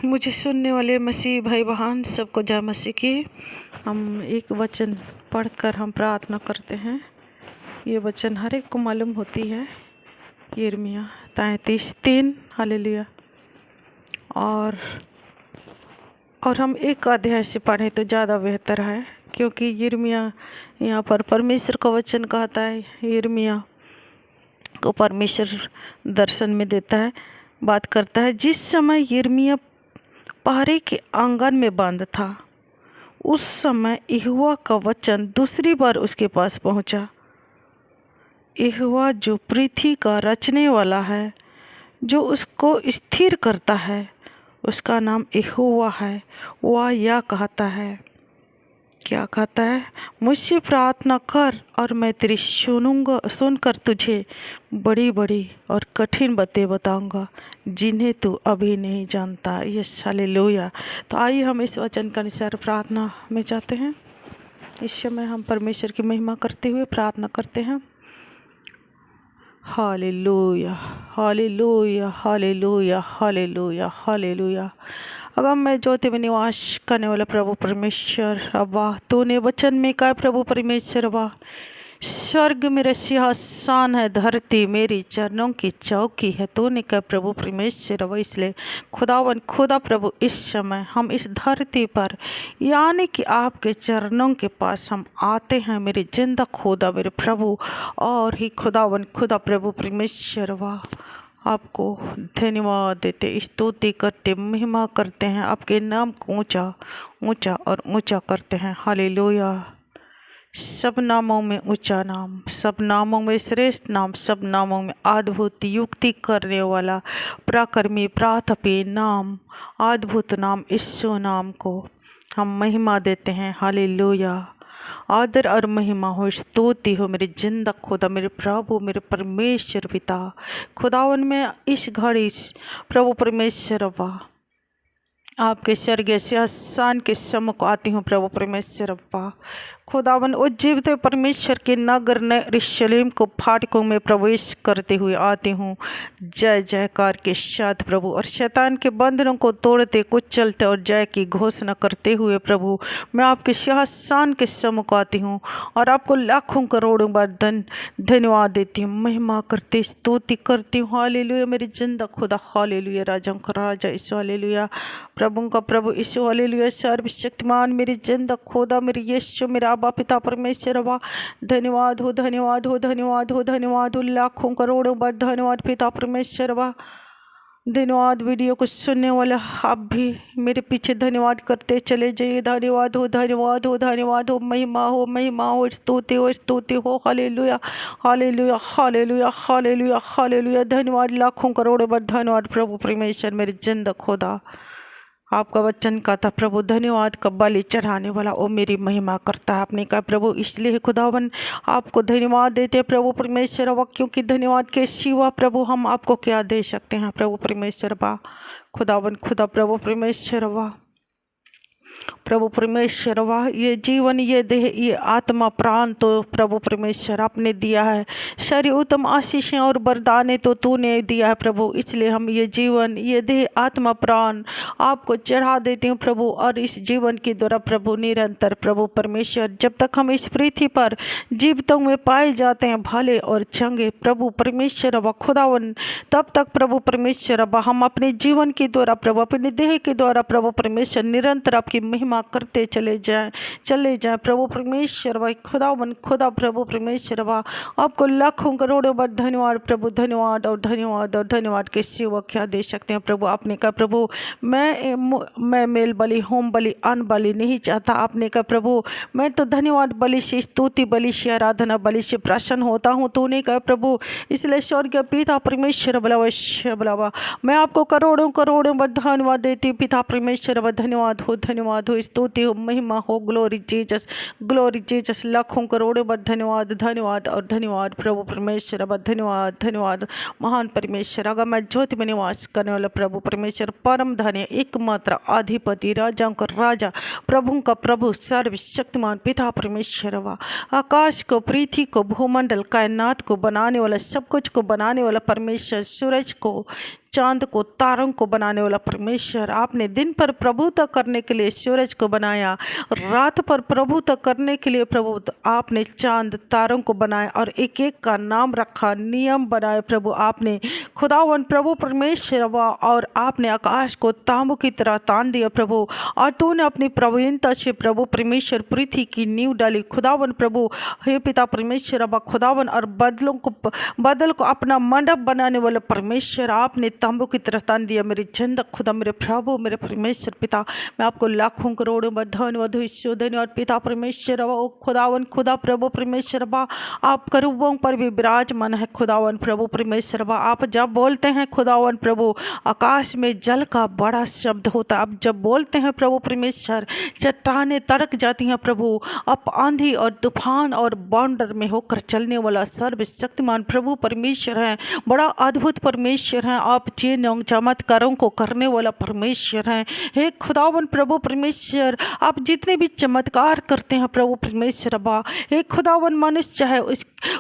मुझे सुनने वाले मसीह भाई बहन सबको जय मसीह की। हम एक वचन पढ़कर हम प्रार्थना करते हैं। ये वचन हर एक को मालूम होती है। यिर्मयाह 33:3 हालेलुया। और हम एक अध्याय से पढ़ें तो ज़्यादा बेहतर है, क्योंकि यिर्मयाह यहाँ पर परमेश्वर का वचन कहता है। यिर्मयाह को परमेश्वर दर्शन में देता है, बात करता है। जिस समय यिर्मयाह पहरे के आंगन में बंद था, उस समय यहोवा का वचन दूसरी बार उसके पास पहुंचा। यहोवा जो पृथ्वी का रचने वाला है, जो उसको स्थिर करता है, उसका नाम यहोवा है। वह यह कहता है, क्या कहता है? मुझसे प्रार्थना कर और मैं तेरी सुनकर तुझे बड़ी बड़ी और कठिन बातें बताऊंगा, जिन्हें तू अभी नहीं जानता। Yes hallelujah. तो आइए हम इस वचन के अनुसार प्रार्थना में जाते हैं। इस समय हम परमेश्वर की महिमा करते हुए प्रार्थना करते हैं। Hallelujah hallelujah hallelujah hallelujah hallelujah. अगर मैं ज्योति में निवास करने वाला प्रभु परमेश्वर अब्बा, तूने वचन में कहा प्रभु परमेश्वर अब्बा, स्वर्ग मेरा सिंहासन है, धरती मेरी चरणों की चौकी है। तूने कहा प्रभु परमेश्वर अब्बा, इसलिए खुदा प्रभु इस समय हम इस धरती पर यानी कि आपके चरणों के पास हम आते हैं मेरे जिंदा खुदा मेरे प्रभु। और ही खुदा प्रभु परमेश्वर अब्बा, आपको धन्यवाद देते, स्तुति करते, महिमा करते हैं, आपके नाम को ऊंचा ऊंचा और ऊंचा करते हैं। हालेलुया। सब नामों में ऊंचा नाम, सब नामों में श्रेष्ठ नाम, सब नामों में अद्भुत युक्ति करने वाला पराक्रमी प्रतापी नाम, अद्भुत नाम यीशु नाम को हम महिमा देते हैं। हालेलुया। आदर और महिमा हो, स्तुति हो मेरे जिंदा खुदा मेरे प्रभु मेरे परमेश्वर पिता। खुदावन में इस घड़ी प्रभु परमेश्वर अब्बा, आपके स्वर्गीय सिंहासन के सम्मुख आती हूँ प्रभु परमेश्वर अब्बा। खुदावन ओ जीवित परमेश्वर के नगर यरूशलेम को फाटकों में प्रवेश करते हुए आती हूँ जय जयकार के साथ प्रभु, और शैतान के बंधनों को तोड़ते कुचलते और जय की घोषणा करते हुए प्रभु मैं आपके सिंहासन के सम्मुख आती हूँ और आपको लाखों करोड़ों बार धन्यवाद देती हूँ, महिमा करती स्तुति करती हूँ। हालेलुया मेरी जिंदा खुदा, हालेलुया राजाओं का राजा यीशु, हालेलुया प्रभु का प्रभु यीशु, हालेलुया सर्वशक्तिमान मेरी जिंदा खुदा मेरी यीशु मेरा अब्बा पिता परमेश्वर अब्बा। धन्यवाद हो धन्यवाद हो धन्यवाद हो धन्यवाद हो, लाखों करोड़ों बार धन्यवाद पिता परमेश्वर अब्बा। धन्यवाद। वीडियो को सुनने वाले आप भी मेरे पीछे धन्यवाद करते चले जाइए। धन्यवाद हो धन्यवाद हो धन्यवाद हो, महिमा हो स्तुति हो। Hallelujah hallelujah hallelujah hallelujah hallelujah. धन्यवाद, लाखों करोड़ों बार धन्यवाद प्रभु परमेश्वर मेरे जिंदा खुदा। आपका वचन का था प्रभु, धन्यवाद का बलि चढ़ाने वाला वो मेरी महिमा करता है। आपने कहा प्रभु, इसलिए खुदावन आपको धन्यवाद देते हैं प्रभु परमेश्वर अब्बा, क्योंकि धन्यवाद के सिवा प्रभु हम आपको क्या दे सकते हैं प्रभु परमेश्वर अब्बा। खुदावन खुदा प्रभु परमेश्वर अब्बा, प्रभु परमेश्वर वाह, ये जीवन ये देह ये आत्मा प्राण तो प्रभु परमेश्वर आपने दिया है। सारी उत्तम आशीषें और वरदानें तो तूने दिया है प्रभु, इसलिए हम ये जीवन ये देह आत्मा प्राण आपको चढ़ा देते हैं प्रभु। और इस जीवन के द्वारा प्रभु निरंतर प्रभु परमेश्वर जब तक हम इस पृथ्वी पर जीवितों में पाए जाते हैं भले और चंगे प्रभु परमेश्वर अब्बा खुदावन, तब तक प्रभु परमेश्वर अब्बा हम अपने जीवन के द्वारा प्रभु अपने देह के द्वारा प्रभु परमेश्वर निरंतर आपकी महिमा करते चले जाएं प्रभु परमेश्वर भाई। खुदा प्रभु परमेश्वर बा, आपको लाखों करोड़ों बार धन्यवाद प्रभु, धन्यवाद और धन्यवाद और धन्यवाद के सिवा क्या दे सकते हैं प्रभु। आपने कहा प्रभु मैं मेल बलि होम बलि अन्न बलि नहीं चाहता। आपने कहा प्रभु मैं तो धन्यवाद बलि से स्तुति बलि से आराधना बलि से प्रसन्न होता हूँ। तूने कहा प्रभु, इसलिए स्वर्गीय पिता परमेश्वर बुलावा मैं आपको करोड़ों करोड़ों बार धन्यवाद देती हूँ पिता परमेश्वर। धन्यवाद हो स्तुति हो, महिमा हो, ग्लोरी जीसस, लाखों करोड़ों बार धन्यवाद धन्यवाद और धन्यवाद प्रभु परमेश्वर। अब धन्यवाद धन्यवाद महान परमेश्वर। अगर मैं ज्योति में निवास करने वाला प्रभु परमेश्वर, परम धन्य एकमात्र अधिपति राजाओं का राजा प्रभु का प्रभु सर्वशक्तिमान पिता परमेश्वर, आकाश को पृथ्वी को भूमंडल कायनात को बनाने वाला सब कुछ को बनाने वाला परमेश्वर, सूरज को चांद को, तारों को बनाने वाला परमेश्वर, आपने दिन पर प्रभुता करने के लिए सूरज को बनाया, रात पर प्रभुता करने के लिए प्रभु आपने चांद तारों को बनाया और एक एक का नाम रखा, नियम बनाए प्रभु आपने खुदावन प्रभु परमेश्वर। और आपने आकाश को तांबू की तरह तान दिया प्रभु, और तूने अपनी प्रवीणता से प्रभु परमेश्वर पृथ्वी की नींव डाली खुदावन प्रभु। हे पिता परमेश्वर अबा खुदावन, और बदल को अपना मंडप बनाने वाले परमेश्वर आपने तांबू की तरह तान दिया मेरे जिंदा खुदा, मेरे प्रभु, मेरे परमेश्वर पिता। मैं आपको लाखों करोड़ों धन्यवाद धन्यवाद पिता परमेश्वर ओ खुदावन खुदा प्रभु परमेश्वर अबा। आप करूबों पर भी विराजमान है खुदावन प्रभु परमेश्वर अबा। आप जब बोलते हैं खुदावन प्रभु, आकाश में जल का बड़ा शब्द होता है। अब जब बोलते हैं प्रभु परमेश्वर, चट्टानें तड़क जाती हैं प्रभु। अब आंधी और तूफान और बाउंडर में होकर चलने वाला सर्वशक्तिमान प्रभु परमेश्वर है, बड़ा अद्भुत परमेश्वर है। आप चिन्ह चमत्कारों को करने वाला परमेश्वर है। हे खुदावन प्रभु परमेश्वर, आप जितने भी चमत्कार करते हैं प्रभु परमेश्वर अबा, हे खुदावन मनुष्य चाहे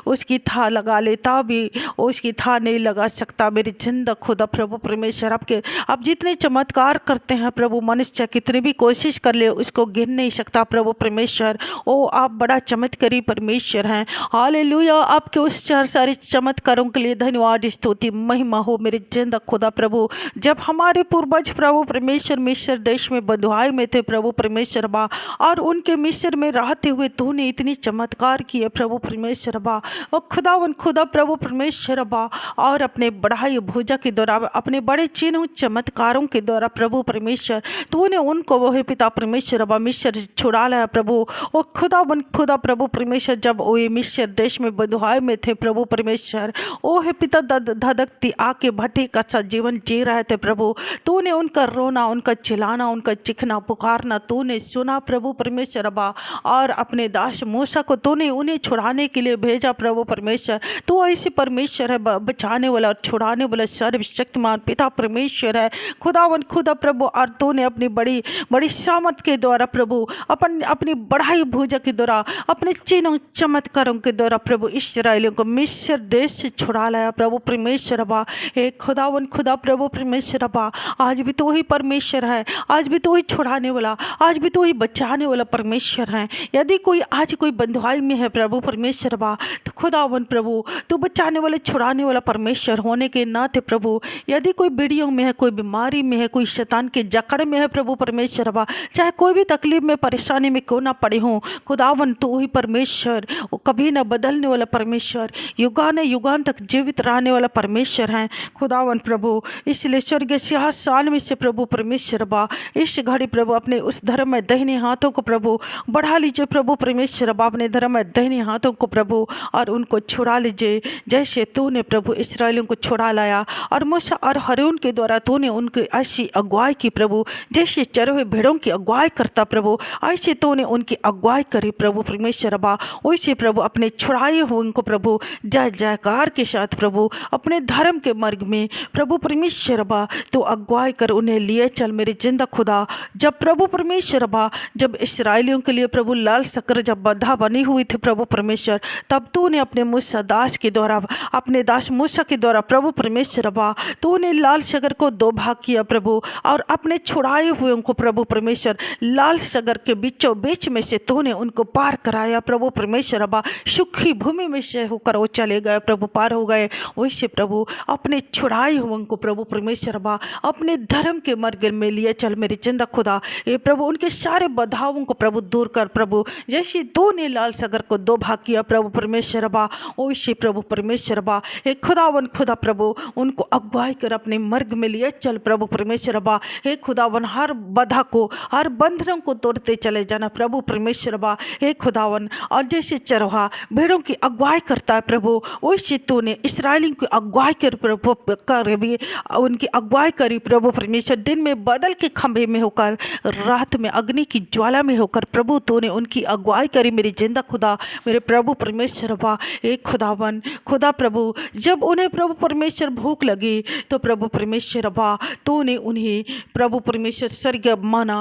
उसकी था लगा लेता भी उसकी था नहीं लगा सकता मेरी जिंदा खुदा प्रभु परमेश्वर। आप जितने चमत्कार करते हैं प्रभु, मनुष्य कितनी भी कोशिश कर ले उसको गिन नहीं सकता प्रभु परमेश्वर। ओ आप बड़ा चमत्कारी परमेश्वर हैं। हालेलुया, आपके उस चार सारे चमत्कारों के लिए धन्यवाद स्तुति महिमा हो मेरे जिंदा खुदा प्रभु। जब हमारे पूर्वज प्रभु परमेश्वर मिस्र देश में बंधुआई में थे प्रभु परमेश्वर बा, और उनके मिस्र में रहते हुए तूने इतनी चमत्कार किए प्रभु परमेश्वर बा। और खुदावन खुदा प्रभु परमेश्वर बा, और अपने बढ़ाई भुजा के द्वारा, अपने बड़े चिन्हों चमत्कारों के द्वारा प्रभु परमेश्वर तूने उनको वो पिता परमेश्वर बा मिस्र छुड़ा लाया प्रभु। और खुदावन खुदा प्रभु परमेश्वर, जब वो मिस्र देश में बंधुआई में थे प्रभु परमेश्वर, ओ है पिता धधकती आके भट्टी का सा जीवन जी रहे थे प्रभु। तूने उनका रोना, उनका चिल्लाना, उनका चिखना पुकारना तूने सुना प्रभु परमेश्वर बा, और अपने दास मूसा को तूने उन्हें छुड़ाने के लिए भेजा प्रभु परमेश्वर। तू ऐसे परमेश्वर है, बचाने वाला और छुड़ाने वाला सर्वशक्तिमान पिता परमेश्वर है खुदावन खुदा प्रभु। और तूने अपनी बड़ी बड़ी सामर्थ के द्वारा प्रभु, अपनी बढ़ाई भुजा के द्वारा, अपने चिन्हों चमत्कारों के द्वारा प्रभु इस्राएलियों को मिस्र देश से छुड़ा लाया प्रभु परमेश्वर बा। हे खुदावन खुदा प्रभु परमेश्वर बा, आज भी तो ही परमेश्वर है, आज भी तो ही छुड़ाने वाला, आज भी तो ही बचाने वाला परमेश्वर है। यदि कोई आज कोई बंधुआई में है प्रभु परमेश्वर बा, तो खुदावन प्रभु तू बचाने वाले छुड़ाने वाला परमेश्वर होने के नाते प्रभु, यदि कोई बीड़ियों में है, कोई बीमारी में है, कोई शैतान के जकड़ में है प्रभु परमेश्वर बा, चाहे कोई भी तकलीफ में परेशानी में क्यों ना पड़े हों, खुदावन तू ही परमेश्वर, वो कभी ना बदलने वाला परमेश्वर, युगान युगान तक जीवित रहने वाला परमेश्वर है खुदावन प्रभु। इसलिए स्वर्गीय सिंहासन में से प्रभु परमेश्वर बा, इस घड़ी प्रभु अपने उस धर्म में दाहिने हाथों को प्रभु बढ़ा लीजिए प्रभु परमेश्वर बा, अपने धर्म में दाहिने हाथों को प्रभु, और उनको छुड़ा लीजिए जैसे तूने प्रभु इस्राएलियों को छुड़ा लाया, और मूसा और हारून के द्वारा तूने उनकी ऐसी अगुवाई की प्रभु, जैसे चरे हुए भेड़ों की अगुवाई करता प्रभु, ऐसे तूने उनकी अगुवाई करी प्रभु परमेश्वर बा। वैसे प्रभु अपने छुड़ाए हुए उनको प्रभु जय जयकार के साथ प्रभु अपने धर्म के मार्ग में प्रभु परमेश्वर बा तो अगुवाई कर उन्हें लिए चल मेरे जिंदा खुदा। जब प्रभु परमेश्वर बा, जब इस्राएलियों के लिए प्रभु लाल सकर जब बंधा बनी हुई थी प्रभु परमेश्वर, तब तूने अपने मूसा दास के द्वारा, अपने दास मूसा के द्वारा प्रभु परमेश्वर बा तूने लाल सागर को दो भाग किया प्रभु, और अपने छुड़ाए हुए उनको प्रभु परमेश्वर लाल सागर के बीचों बीच में से तूने उनको पार कराया प्रभु परमेश्वर बा। सूखी भूमि में से होकर वो चले गए प्रभु, पार हो गए। वैसे प्रभु अपने छुड़ाए हुए उनको प्रभु परमेश्वर बा अपने धर्म के मार्ग में लिए चल मेरे जिंदा खुदा। ये प्रभु उनके सारे बाधाओं को प्रभु दूर कर प्रभु, जैसे तूने लाल सागर को दो भाग किया प्रभु परमेश्वर बा, वैसे प्रभु परमेश्वर बा हे खुदावन खुदा प्रभु उनको अगुवाई कर अपने मार्ग में लिए चल प्रभु परमेश्वर बा। हे खुदावन हर बाधा को, हर बंधनों को तोड़ते चले जाना प्रभु परमेश्वर बा। हे खुदावन, और जैसे चरवाहा भेड़ों की अगुवाई करता है प्रभु, वैसे तूने इस्राएली की अगुवाई कर प्रभु कर भी उनकी अगुवाई करी प्रभु परमेश्वर। दिन में बादल के खंभे में होकर, रात में अग्नि की ज्वाला में होकर प्रभु तूने उनकी अगुवाई करी मेरी जिंदा खुदा मेरे प्रभु परमेश्वर बा। एक खुदावन खुदा प्रभु, जब उन्हें प्रभु परमेश्वर भूख लगी तो प्रभु परमेश्वर बा तूने उन्हें प्रभु परमेश्वर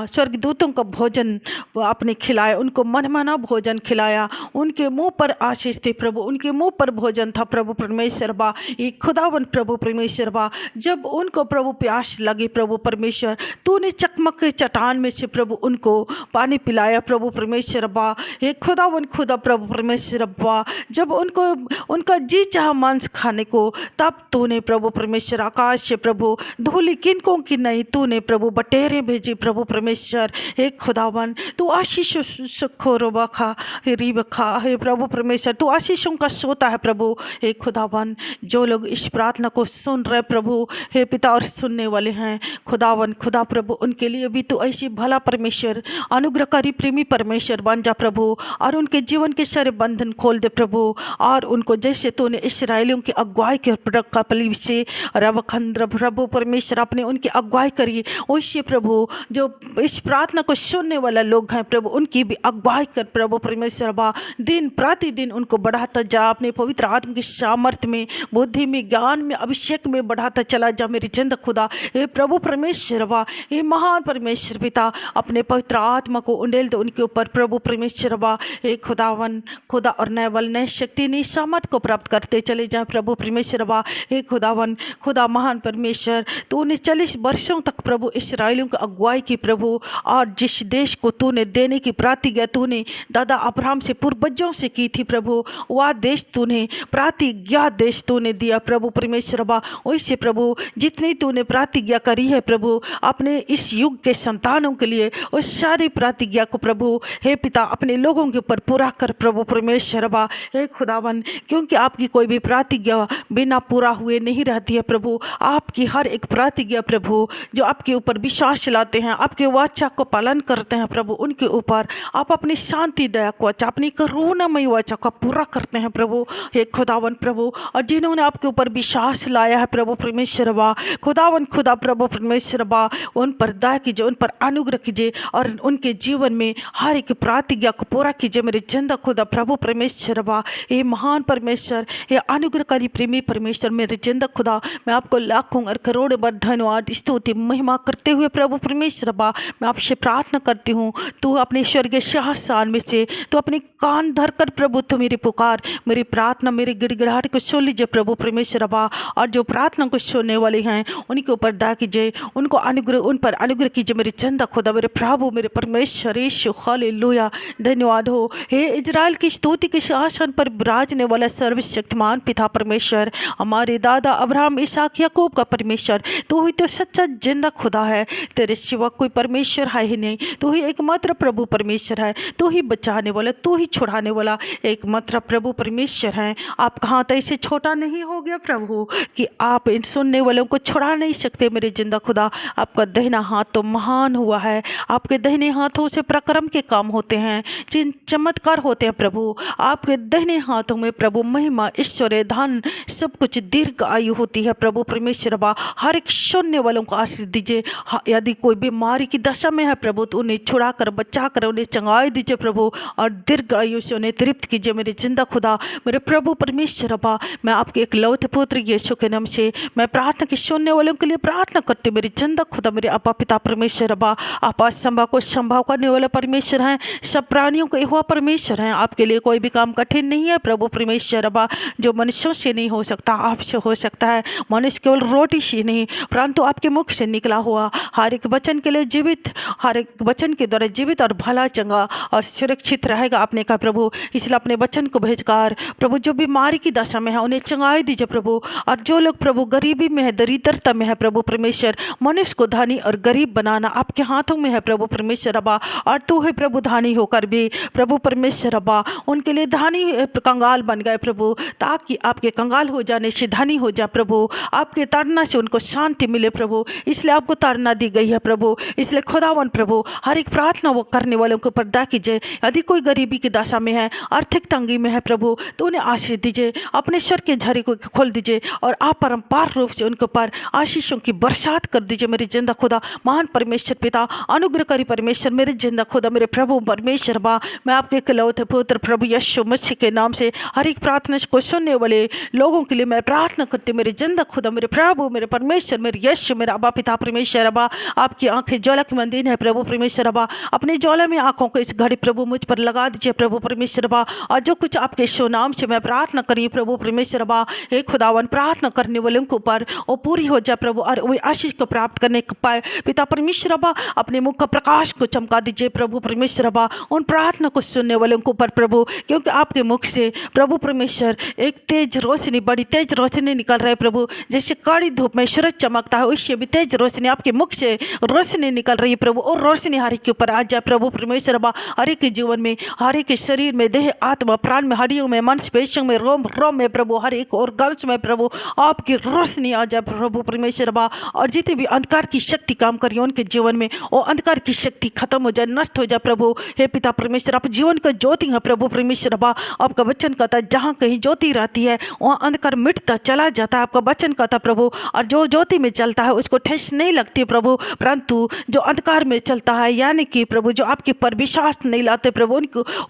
स्वर्गदूतों का भोजन आपने खिलाया, उनको मनमाना भोजन खिलाया, उनके मुंह पर आशीष थी प्रभु, उनके मुंह पर भोजन था प्रभु परमेश्वर बा। एक खुदावन प्रभु परमेश्वर बा अब्बा, जब उनको प्रभु प्यास लगी प्रभु परमेश्वर, तूने चकमक के चट्टान में से प्रभु उनको पानी पिलाया प्रभु परमेश्वर अब्बा। हे खुदावन खुदा प्रभु परमेश्वर अब्बा, जब उनको उनका जी चाह मांस खाने को, तब तूने प्रभु परमेश्वर आकाश से प्रभु धूलि किनकों की नहीं, तूने प्रभु बटेरे भेजी प्रभु परमेश्वर। हे खुदावन तू आशीष सुखो खा रीबखा, हे प्रभु परमेश्वर तू आशीषों का सोता है प्रभु। हे खुदावन जो लोग इस प्रार्थना को सुन रहे प्रभु, हे पिता और सुनने वाले हैं खुदावन खुदा प्रभु, उनके लिए भी तू ऐसी भला परमेश्वर अनुग्रहकारी प्रेमी परमेश्वर बन जा प्रभु, और उनके जीवन के सारे बंधन खोल दे प्रभु, और उनको जैसे तूने इस्राएलियों की अगुवाई के कपली से रबखंद्र प्रभु परमेश्वर अपने उनकी अगुवाई करिए, वैसे प्रभु जो इस प्रार्थना को सुनने वाला लोग हैं प्रभु, उनकी भी अगुवाई कर प्रभु परमेश्वर बा। दिन प्रतिदिन उनको बढ़ाता जा, अपने पवित्र आत्मा की सामर्थ्य में, बुद्धि में, ज्ञान में, अभिषेक में बढ़ाता चला जा मेरी जिंद खुदा। हे प्रभु परमेश्वर बा, हे महान परमेश्वर पिता, अपने पवित्र आत्मा को उंडेल दो उनके ऊपर प्रभु परमेश्वर बा। हे खुदावन खुदा, और नए बल नए शक्ति नई सामर्थ को प्राप्त करते चले जाए प्रभु परमेश्वर बा। हे खुदावन खुदा महान परमेश्वर, तूने 40 वर्षों तक प्रभु इस्राएलियों की अगुवाई की प्रभु, और जिस देश को तूने देने की प्रतिज्ञा तूने दादा अब्राहम से पूर्वजों से की थी प्रभु, वह देश तूने प्रतिज्ञा देश तूने दिया प्रभु परमेश्वर बा। वैसे प्रभु जितनी तूने प्रतिज्ञा करी है प्रभु अपने इस युग के संतानों के लिए, उस सारी प्रतिज्ञा को प्रभु हे पिता अपने लोगों के ऊपर पूरा कर प्रभु परमेश्वर बा। हे खुदावन, क्योंकि आपकी कोई भी प्रतिज्ञा बिना पूरा हुए नहीं रहती है प्रभु। आपकी हर एक प्रतिज्ञा प्रभु जो आपके ऊपर विश्वास लाते हैं, आपके वाचा को पालन करते हैं प्रभु, उनके ऊपर आप अपनी शांति दया को वाचा, अपनी करुणामयी वाचा को पूरा करते हैं प्रभु। हे खुदावन प्रभु, और जिन्होंने आपके ऊपर विश्वास लाया है प्रभु परमेश्वर बा, खुदावन खुदा प्रभु परमेश्वर बा, उन पर दया कीजिए, उन पर अनुग्रह कीजिए, और उनके जीवन में हर एक प्रतिज्ञा को पूरा कीजिए मेरे जिंदा खुदा प्रभु परमेश्वर बा। हे महान परमेश्वर, हे अनुग्रहकारी प्रेमी परमेश्वर, मेरे जिंदा खुदा, मैं आपको लाखों और करोड़ों बार धन्यवाद स्तुति महिमा करते हुए प्रभु परमेश्वर बा, मैं आपसे प्रार्थना करती हूँ, तू अपने स्वर्गीय सिंहासन में से तो अपने कान धर कर प्रभु तो मेरी पुकार, मेरी प्रार्थना, मेरी गिड़गिड़ाहट को सुन लीजिए प्रभु परमेश्वर बा। और जो प्रार्थना को सुनने वाले हैं उनके ऊपर दया कीजिए, उनको अनुग्रह, उन पर अनुग्रह कीजिए मेरे जिंदा खुदा, मेरे प्रभु, मेरे परमेश्वर यीशु, हालेलुया। धन्यवाद हो हे इजराइल की स्तुति के सिंहासन पर विराजने वाला सर्वशक्तिमान पिता परमेश्वर, हमारे दादा अब्राहम इसहाक याकूब का परमेश्वर, तू ही तो सच्चा जिंदा खुदा है, तेरे सिवा कोई परमेश्वर है ही नहीं। तू ही एकमात्र प्रभु परमेश्वर है, तू ही बचाने वाला, तू ही छुड़ाने वाला एकमात्र प्रभु परमेश्वर है। आप कहाँ तो ऐसे छोटा नहीं हो गया प्रभु कि आप इन सुनने वालों को छुड़ा नहीं सकते मेरे जिंदा खुदा। आपका दाहिना हाथ तो महान हुआ है, आपके दाहिने हाथों से प्रक्रम के काम होते हैं, चिन्ह चमत्कार होते हैं प्रभु। आपके दाहिने हाथों में प्रभु महिमा, ऐश्वर्य, धन, सब कुछ दीर्घ आयु होती है प्रभु परमेश्वर बा। हर एक सुनने वालों को आशीष दीजिए। यदि कोई बीमारी की दशा में है प्रभु तो उन्हें छुड़ा कर, बचा कर, उन्हें चंगाई दीजिए प्रभु, और दीर्घ आयु से उन्हें तृप्त कीजिए मेरे जिंदा खुदा, मेरे प्रभु परमेश्वर बा। मैं आपके इकलौते पुत्र यीशु के नाम से मैं प्रार्थना की सुनने वालों के लिए प्रार्थना करती हूँ मेरे जिंदा खुदा, मेरे अपा पिता परमेश्वर बा। आप असंभव को संभव करने वाला परमेश्वर हैं, सब प्राणियों को यहोवा परमेश्वर हैं। आपके लिए कोई भी काम कठिन नहीं है प्रभु परमेश्वर बा। जो मनुष्यों से नहीं हो सकता आपसे हो सकता है। मनुष्य केवल रोटी से नहीं परंतु आपके मुख से निकला हुआ हर एक वचन के लिए जीवित, हर एक वचन के द्वारा जीवित और भला, चंगा और सुरक्षित रहेगा आपने कहा प्रभु। इसलिए अपने वचन को भेजकर प्रभु जो बीमारी की दशा में है उन्हें चंगाई दीजिए प्रभु, और जो लोग प्रभु गरीबी में है, दरिद्रता में है प्रभु परमेश्वर, मनुष्य को धनी और गरीब बनाना आपके हाथों में है प्रभु परमेश्वर अब्बा। और तू है प्रभु धानी होकर भी प्रभु परमेश्वर अब्बा उनके लिए धानी कंगाल बन गए प्रभु, ताकि आपके कंगाल हो जाने से धनी हो जाए प्रभु, आपके ताड़ना से उनको शांति मिले प्रभु। इसलिए आपको ताड़ना दी गई है प्रभु। इसलिए खुदावन प्रभु हर एक प्रार्थना वो करने वालों के ऊपर दया कीजिए। यदि कोई गरीबी की दशा में है, आर्थिक तंगी में है प्रभु, तो उन्हें आशीष दीजिए, अपने स्वर के झरी को खोल दीजिए और आप परम्पार रूप से उनके ऊपर आशीषों की बरसात कर दीजिए मेरे जिंदा खुदा। महान परमेश्वर पिता, अनुग्रहकारी परमेश्वर, मेरे जिंदा खुदा, मेरे प्रभु परमेश्वर बा, मैं आपके इकलौते पुत्र प्रभु यीशु मसीह के नाम से हर एक प्रार्थना को सुनने वाले लोगों के लिए मैं प्रार्थना करती हूँ मेरे जिंदा खुदा, मेरे प्रभु, मेरे परमेश्वर, मेरे यीशु, मेरा अब्बा पिता परमेश्वर अब्बा। आपकी आंखें ज्वाला की मंदिर है प्रभु परमेश्वर अब्बा, अपने ज्वाला में आंखों को इस घड़ी प्रभु मुझ पर लगा दीजिए प्रभु परमेश्वर अब्बा। और जो कुछ आपके यीशु नाम से मैं प्रार्थना करी प्रभु परमेश्वर अब्बा, हे खुदावन, प्रार्थना करने वालों उनके ऊपर वो पूरी हो जाए प्रभु, और वे आशीष को प्राप्त करने को पाए। पिता परमेश्वर अब्बा, अपने मुख का प्रकाश को चमका दीजिए प्रभु परमेश्वर अब्बा उन प्रार्थना को सुनने वालों के ऊपर प्रभु, क्योंकि आपके मुख से प्रभु परमेश्वर एक तेज रोशनी, बड़ी तेज रोशनी निकल रहा है प्रभु। जैसे कड़ी धूप में सूरज चमकता है, उससे भी तेज रोशनी आपके मुख से रोशनी निकल रही है प्रभु। और रोशनी हर एक के ऊपर आ जाए प्रभु परमेश्वर अब्बा, हर एक के जीवन में, हर एक के शरीर में, देह आत्मा प्राण में, हड्डियों में, मांसपेशियों में, रोम रोम में प्रभु, हर एक ऑर्गन्स में प्रभु आपकी रोशनी आ जाए प्रभु परमेश्वर अब्बा। और जितनी भी अंधकार की शक्ति काम कर रही है उनके जीवन में, वो अंधकार की शक्ति खत्म हो जाए, नष्ट हो जाए प्रभु। हे पिता परमेश्वर, आप जीवन का ज्योति हैं प्रभु परमेश्वर अब्बा। आपका वचन कहता है जहाँ कहीं ज्योति रहती है वहाँ अंधकार मिटता चला जाता है, आपका वचन कहता प्रभु। और जो ज्योति में चलता है उसको ठेस नहीं लगती प्रभु, परंतु जो अंधकार में चलता है, यानी कि प्रभु जो आपके पर विश्वास नहीं लाते प्रभु,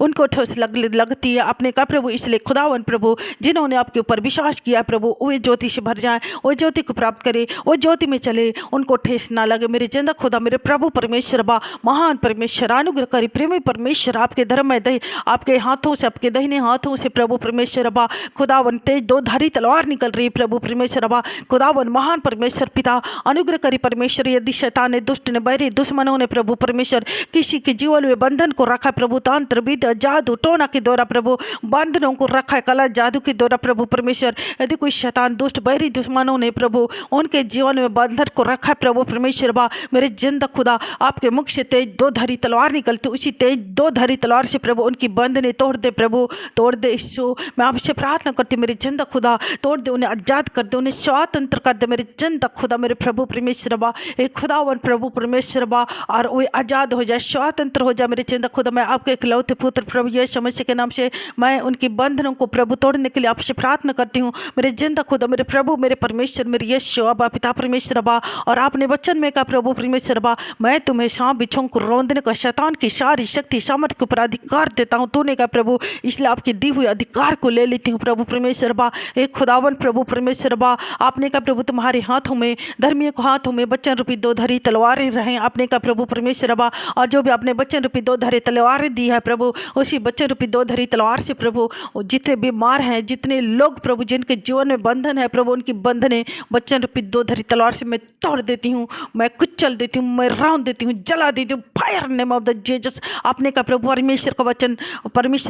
उनको ठोस लगती है। आपने कहा प्रभु, इसलिए खुदावन प्रभु, जिन्होंने आपके ऊपर विश्वास किया प्रभु, वे ज्योति से भर जाए, वो ज्योति को प्राप्त करे, वो ज्योति में चले, उनको ठेस ना लगे। मेरे जिंदा खुदा, मेरे प्रभु परमेश्वर अब्बा, महान परमेश्वर, अनुग्रहकारी प्रेमी परमेश्वर, आपके धर्म में आपके हाथों से, आपके दाहिने हाथों से प्रभु परमेश्वर अब्बा खुदावन तेज दो धारी तलवार निकल रही है प्रभु परमेश्वर अब्बा खुदावन, महान परमेश्वर पिता, अनुग्रहकारी परमेश्वर। यदि शैतान ने, दुष्ट ने, बैरी दुश्मनों ने प्रभु परमेश्वर किसी के जीवन में बंधन को रखा प्रभु, तंत्र विद्या जादू टोना के द्वारा प्रभु बंधनों को रखा है, कला जादू के द्वारा प्रभु परमेश्वर, यदि कोई शैतान दुष्ट बैरी दुश्मनों ने प्रभु उनके जीवन में बंधन को रखा है प्रभु परमेश्वर अब्बा, मेरे जिंदा खुदा, आपके मुख से तेज दो धारी तलवार निकलती, उसी तेज दो धारी तलवार से प्रभु उनकी बंधने तोड़ दे प्रभु, तोड़ दे। यीशु, मैं आपसे प्रार्थना करती हूँ मेरे जिंदा खुदा, तोड़ दे, उन्हें आजाद कर दे, उन्हें स्वतंत्र कर दे मेरे जिंदा खुदा, मेरे प्रभु परमेश्वर अब्बा, एक खुदावन प्रभु परमेश्वर अब्बा, और वे आजाद हो जाए, स्वतंत्र हो जाए मेरे जिंदा खुदा। मैं आपके इकलौते पुत्र प्रभु यीशु मसीह के नाम से मैं उनकी बंधनों को प्रभु तोड़ने के लिए आपसे प्रार्थना करती हूँ मेरे जिंदा खुदा, मेरे प्रभु, मेरे परमेश्वर, मेरे यीशु अब्बा पिता परमेश्वर अब्बा। और आपने वचन में कहा प्रभु परमेश्वर अब्बा, मैं तुम्हें सांप बिच्छों को रौंदने का शैतान की सारी शक्ति सामर्थ्य के ऊपर अधिकार देता हूँ, तूने कहा प्रभु, इसलिए आपकी दी हुई अधिकार को ले लेती हूँ प्रभु परमेश्वर अब्बा। एक खुदावन प्रभु परमेश्वर अब्बा, आपने कहा प्रभु तुम्हारे हाथों में, धर्मियों के हाथों में वचन रूपी दो धारी तलवारें रहें, आपने कहा प्रभु परमेश्वर अब्बा। और जो भी आपने वचन रूपी दो धारी तलवारें दी है प्रभु, उसी वचन रूपी दो धारी तलवार से प्रभु जितने बीमार हैं, जितने लोग प्रभु जिनके जीवन में बंधन है प्रभु, उनकी बंधने वचन रूपी दो धारी तलवार से मैं तोड़ देती हूँ, मैं कुचल देती हूँ, मैं रौंद देती हूँ, जला देती हूँ, fire name of the Jesus. आपने कहा प्रभु परमेश्वर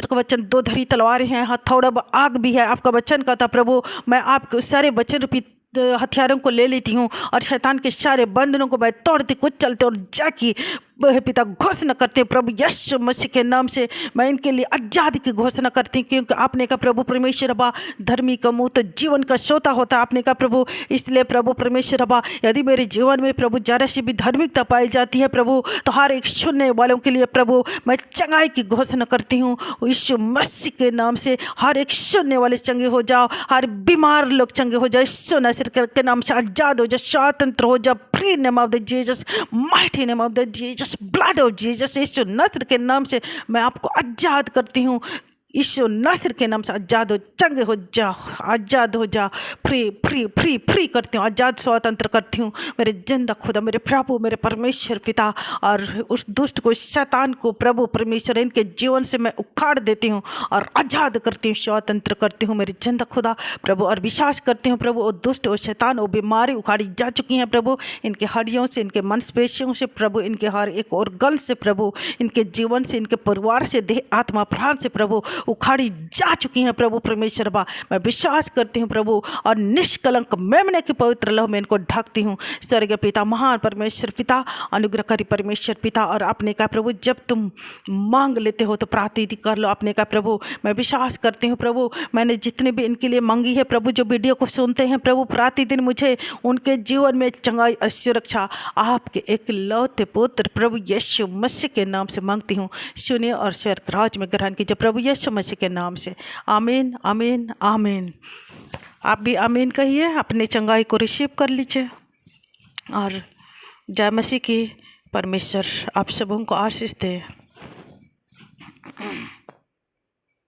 का वचन दो धारी तलवारें हैं, हथौड़ा आग भी है, आपका वचन का था प्रभु। मैं आपके सारे वचन रूपी हथियारों को ले लेती हूँ और शैतान के सारे बंधनों को मैं तोड़ती कुचलते और जाकी पिता घोषणा करते हैं प्रभु यीशु मसीह के नाम से। मैं इनके लिए आजादी की घोषणा करती हूँ, क्योंकि आपने कहा प्रभु परमेश्वर अब्बा, धर्मी का मुँह तो जीवन का सोता होता है, आपने कहा प्रभु। इसलिए प्रभु परमेश्वर अब्बा, यदि मेरे जीवन में प्रभु जरा सी भी धार्मिकता पाई जाती है प्रभु, तो हर एक सुनने वालों के लिए प्रभु मैं चंगाई की घोषणा करती हूँ यीशु मसीह के नाम से। हर एक सुनने वाले चंगे हो जाओ, हर बीमार लोग चंगे हो जाए यीशु नासरी के नाम से, आजाद हो जाओ, स्वतंत्र हो जाओ, free name of the Jesus, mighty name of the Jesus, blood of Jesus. Yeshu नासरी के नाम से मैं आपको आजाद करती हूँ, यीशु नासरी के नाम से आजाद हो, चंगे हो जाओ, आजाद हो जाओ, फ्री फ्री फ्री फ्री करती हूँ, आजाद स्वतंत्र करती हूँ मेरे जिंदा खुदा, मेरे प्रभु, मेरे परमेश्वर पिता। और उस दुष्ट को, शैतान को प्रभु परमेश्वर इनके जीवन से मैं उखाड़ देती हूँ और आजाद करती हूँ, स्वतंत्र करती हूँ मेरे जिंदा खुदा प्रभु। और विश्वास करती हूँ प्रभु, वो दुष्ट, वो शैतान, वो बीमारी उखाड़ी जा चुकी हैं प्रभु, इनके हड्डियों से, इनके मांसपेशियों से प्रभु, इनके हर एक ऑर्गन से प्रभु, इनके जीवन से, इनके परिवार से, देह आत्मा प्राण से प्रभु उखाड़ी जा चुकी हैं प्रभु परमेश्वर बा। मैं विश्वास करती हूँ प्रभु, और निष्कलंक मेमने के पवित्र लहू में इनको ढकती हूँ। स्वर्गीय पिता, महान परमेश्वर पिता, अनुग्रहकारी परमेश्वर पिता। और आपने कहा प्रभु, जब तुम मांग लेते हो तो प्रार्थना कर लो, आपने कहा प्रभु। मैं विश्वास करती हूँ प्रभु, मैंने जितने भी इनके लिए मांगी है प्रभु, जो वीडियो को सुनते हैं प्रभु, प्रतिदिन मुझे उनके जीवन में चंगाई और सुरक्षा आपके एकलौते पुत्र प्रभु यीशु मसीह के नाम से मांगती हूँ। सुनिए और स्वर्ग राज में ग्रहण कीजिए प्रभु यीशु मसीह के नाम से। आमीन, आमीन, आमीन। आप भी आमीन कहिए, अपनी चंगाई को रिसीव कर लीजिए। और जय मसीह की। परमेश्वर आप सबों को आशीष दे।